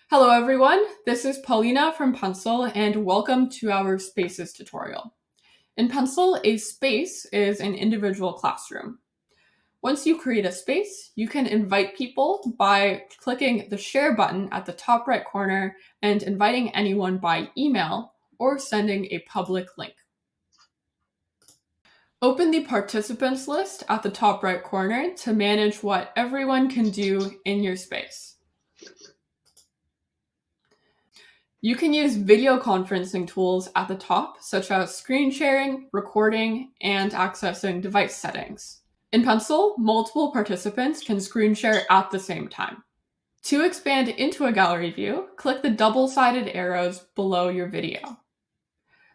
Hello everyone, this is Paulina from Pencil and welcome to our Spaces tutorial. In Pencil, a space is an individual classroom. Once you create a space, you can invite people by clicking the share button at the top right corner and inviting anyone by email or sending a public link. Open the participants list at the top right corner to manage what everyone can do in your space. You can use video conferencing tools at the top, such as screen sharing, recording, and accessing device settings. In Pencil, multiple participants can screen share at the same time. To expand into a gallery view, click the double-sided arrows below your video.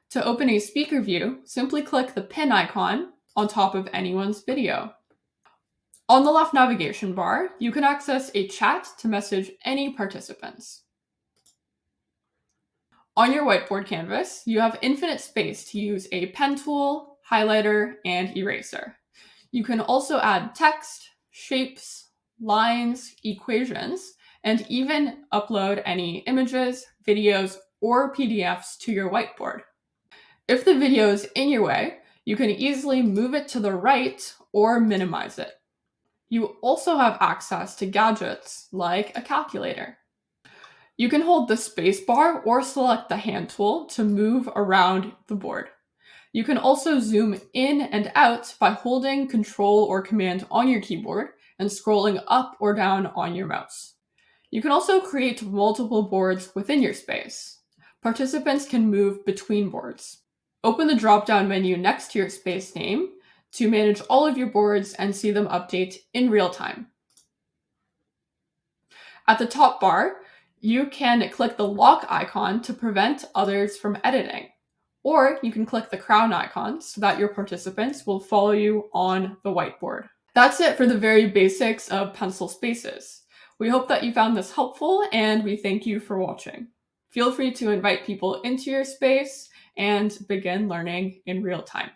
To open a speaker view, simply click the pin icon on top of anyone's video. On the left navigation bar, you can access a chat to message any participants. On your whiteboard canvas, you have infinite space to use a pen tool, highlighter, and eraser. You can also add text, shapes, lines, equations, and even upload any images, videos, or PDFs to your whiteboard. If the video is in your way, you can easily move it to the right or minimize it. You also have access to gadgets like a calculator. You can hold the spacebar or select the hand tool to move around the board. You can also zoom in and out by holding Control or Command on your keyboard and scrolling up or down on your mouse. You can also create multiple boards within your space. Participants can move between boards. Open the drop-down menu next to your space name to manage all of your boards and see them update in real time. At the top bar, you can click the lock icon to prevent others from editing, or you can click the crown icon so that your participants will follow you on the whiteboard. That's it for the very basics of Pencil Spaces. We hope that you found this helpful and we thank you for watching. Feel free to invite people into your space and begin learning in real time.